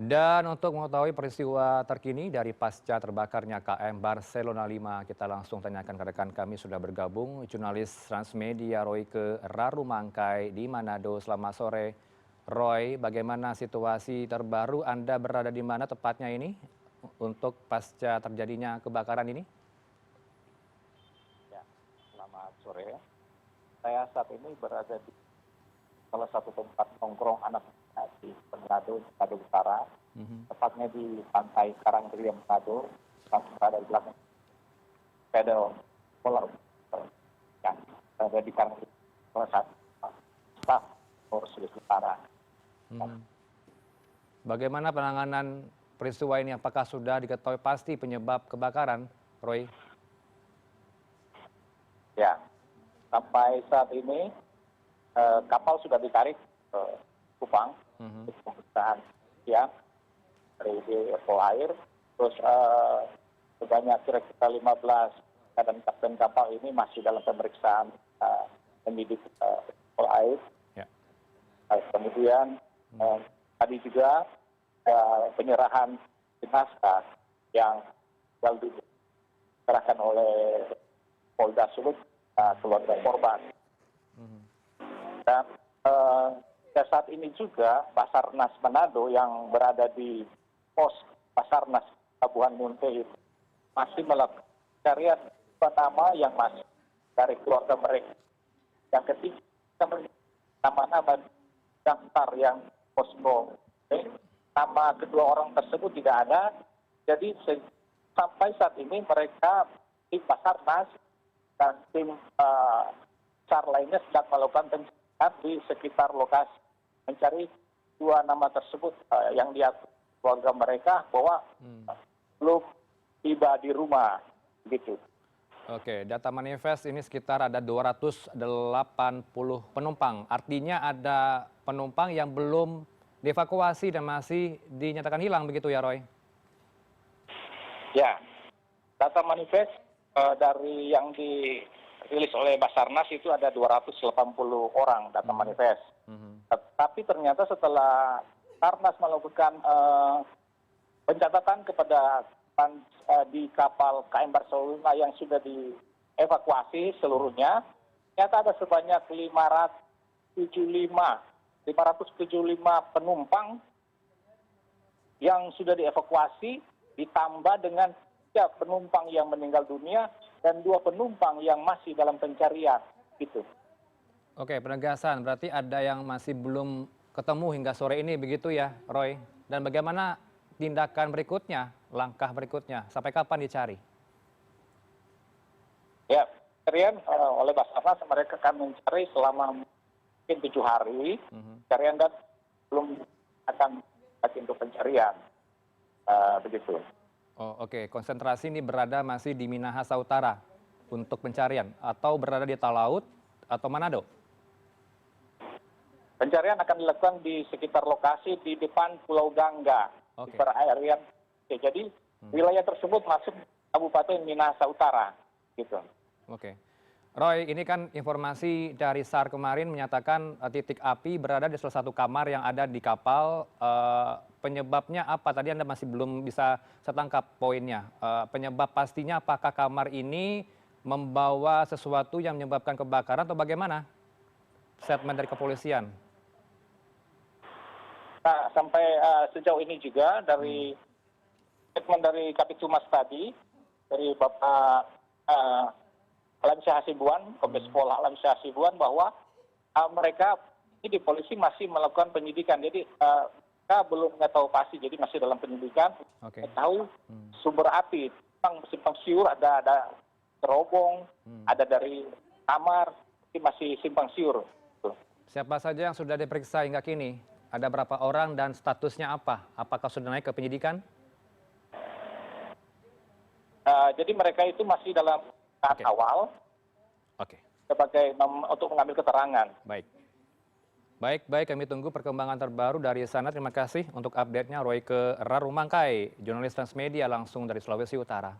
Dan untuk mengetahui peristiwa terkini dari pasca terbakarnya KM Barcelona 5, kita langsung tanyakan ke rekan kami sudah bergabung, jurnalis Transmedia Royke Rarumangkai di Manado. Selamat sore, Roy. Bagaimana situasi terbaru? Anda berada di mana tepatnya ini untuk pasca terjadinya kebakaran ini? Ya, selamat sore. Saya saat ini berada di salah satu tempat nongkrong anak muda di Manado, Manado Utara, tepatnya di pantai Karangria Manado, yang berada di belakang pedal bola yang berada di Karangria, salah satu staf Polres Sulawesi Utara. Bagaimana penanganan peristiwa ini? Apakah sudah diketahui pasti penyebab kebakaran, Roy? Ya, sampai saat ini kapal sudah ditarik ke Kupang untuk pemeriksaan siang dari DFO air. Terus sebanyak kira-kira 15 dan kapten kapal ini masih dalam pemeriksaan penyidik DFO air. Ya. Kemudian tadi juga penyerahan jenazah yang diserahkan oleh Polda Sulut keluarga korban. Dan saat ini juga Basarnas Manado yang berada di pos Basarnas Pelabuhan Munte itu masih melakukan pencarian nama yang masih dari keluarga mereka. Yang ketiga, nama-nama daftar yang posko. Nama kedua orang tersebut tidak ada. Jadi sampai saat ini mereka di Basarnas dan tim SAR lainnya sedang melakukan pencarian di sekitar lokasi, mencari dua nama tersebut yang diakui keluarga mereka bahwa belum tiba di rumah, gitu. Oke, data manifest ini sekitar ada 280 penumpang. Artinya ada penumpang yang belum dievakuasi dan masih dinyatakan hilang, begitu ya, Roy? Ya, data manifest dari yang dirilis oleh Basarnas itu ada 280 orang data manifest. Tapi ternyata setelah Basarnas melakukan pencatatan kepada di kapal KM Barcelona yang sudah dievakuasi seluruhnya, ternyata ada sebanyak 575 penumpang yang sudah dievakuasi, ditambah dengan 3 penumpang yang meninggal dunia dan 2 penumpang yang masih dalam pencarian, gitu. Oke, penegasan berarti ada yang masih belum ketemu hingga sore ini, begitu ya, Roy? Dan bagaimana tindakan berikutnya, langkah berikutnya, sampai kapan dicari? Ya, pencarian oleh Basarnas mereka akan mencari selama mungkin 7 hari, pencarian dan belum akan untuk pencarian, begitu. Oh, oke. Konsentrasi ini berada masih di Minahasa Utara untuk pencarian atau berada di Talaut atau Manado? Pencarian akan dilakukan di sekitar lokasi di depan Pulau Gangga, di perairan. Jadi wilayah tersebut masuk Kabupaten Minahasa Utara, gitu. Oke. Roy, ini kan informasi dari SAR kemarin menyatakan titik api berada di salah satu kamar yang ada di kapal. Penyebabnya apa? Tadi Anda masih belum bisa saya tangkap poinnya. Penyebab pastinya apakah kamar ini membawa sesuatu yang menyebabkan kebakaran atau bagaimana? Statement dari kepolisian. Nah, sampai sejauh ini juga dari statement dari Kabid Humas tadi, dari Bapak Alamsyah Hasibuan, Kombes Pol Alamsyah Hasibuan, bahwa mereka ini di polisi masih melakukan penyidikan. Jadi mereka belum tahu pasti, jadi masih dalam penyidikan. Tahu sumber api, simpang siur ada terobong, ada dari kamar, ini masih simpang siur. Siapa saja yang sudah diperiksa hingga kini? Ada berapa orang dan statusnya apa? Apakah sudah naik ke penyidikan? Jadi mereka itu masih dalam tahap awal sebagai untuk mengambil keterangan. Baik, kami tunggu perkembangan terbaru dari sana. Terima kasih untuk update-nya, Royke Rarumangkai, jurnalis Transmedia langsung dari Sulawesi Utara.